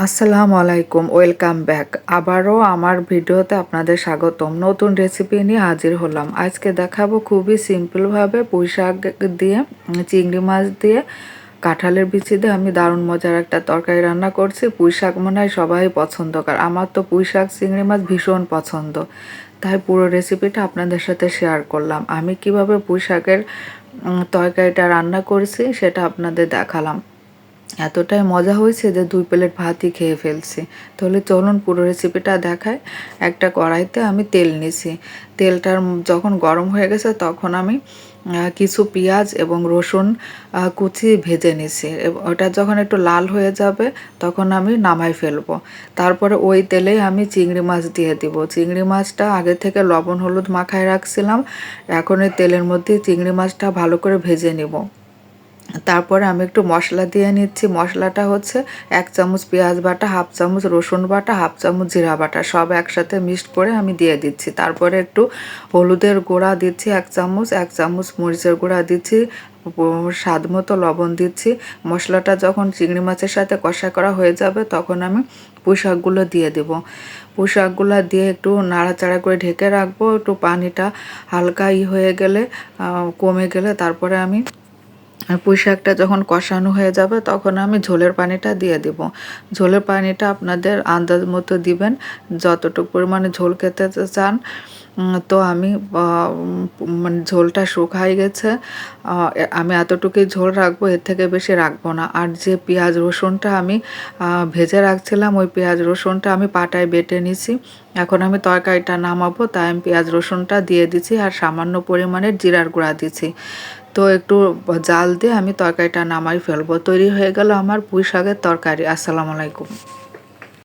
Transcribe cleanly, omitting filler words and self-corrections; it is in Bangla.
আসসালামু আলাইকুম, ওয়েলকাম ব্যাক। আবারও আমার ভিডিওতে আপনাদের স্বাগতম। নতুন রেসিপি নিয়ে হাজির হলাম। আজকে দেখাবো খুবই সিম্পলভাবে পুঁই শাক দিয়ে, চিংড়ি মাছ দিয়ে, কাঁঠালের বিচি দিয়ে আমি দারুণ মজার একটা তরকারি রান্না করছি। পুঁই শাক মনে হয় সবাই পছন্দ করে। আমার তো পুঁই শাক চিংড়ি মাছ ভীষণ পছন্দ, তাই পুরো রেসিপিটা আপনাদের সাথে শেয়ার করলাম। আমি কিভাবে পুঁই শাকের তরকারিটা রান্না করছি সেটা আপনাদের দেখালাম। এতটাই মজা হয়েছে যে 2 প্লেট ভাতই খেয়ে ফেলছি। তাহলে চলুন পুরো রেসিপিটা দেখাই। একটা কড়াইতে আমি তেল নিছি। তেলটার যখন গরম হয়ে গেছে তখন আমি কিছু পেঁয়াজ এবং রসুন কুচি ভেজে নিছি। ওটা যখন একটু লাল হয়ে যাবে তখন আমি নামাই ফেলবো। তারপরে ওই তেলেই আমি চিংড়ি মাছ দিয়ে দিব। চিংড়ি মাছটা আগে থেকে লবণ হলুদ মাখায় রাখছিলাম। এখন এই তেলের মধ্যে চিংড়ি মাছটা ভালো করে ভেজে নিব। তারপরে আমি একটু মশলা দিয়ে নিচ্ছি। মশলাটা হচ্ছে 1 চামচ পেঁয়াজ বাটা, 1/2 চামচ রসুন বাটা, 1/2 চামচ জিরা বাটা, সব একসাথে মিক্সড করে আমি দিয়ে দিচ্ছি। তারপরে একটু হলুদের গুঁড়া দিচ্ছি 1 চামচ, 1 চামচ মরিচের গুঁড়া দিচ্ছি, স্বাদ মতো লবণ দিচ্ছি। মশলাটা যখন চিংড়ি মাছের সাথে কষা করা হয়ে যাবে তখন আমি পুঁই শাকগুলো দিয়ে দেবো। পুঁই শাকগুলো দিয়ে একটু নাড়াচাড়া করে ঢেকে রাখবো। একটু পানিটা হালকা হয়ে গেলে, কমে গেলে তারপরে আমি পুঁই শাকটা যখন কষানো হয়ে যাবে তখন আমি ঝোলের পানিটা দিয়ে দিব। ঝোলের পানিটা আপনাদের আন্দাজ মতো দিবেন, যতটুকু পরিমাণে ঝোল খেতে চান। তো আমি মানে ঝোলটা শুকাই গেছে, আমি এতটুকুই ঝোল রাখবো, এর থেকে বেশি রাখবো না। আর যে পেঁয়াজ রসুনটা আমি ভেজে রাখছিলাম, ওই পেঁয়াজ রসুনটা আমি পাটায় বেটে নিছি। এখন আমি তরকারিটা নামাবো, তাই আমি পেঁয়াজ রসুনটা দিয়ে দিছি আর সামান্য পরিমাণের জিরার গুঁড়া দিছি। তো একটু জাল দিয়ে আমি তরকারিটা নামাই ফেলবো। তৈরি হয়ে গেল আমার পুঁই শাকের তরকারি। আসসালামু আলাইকুম।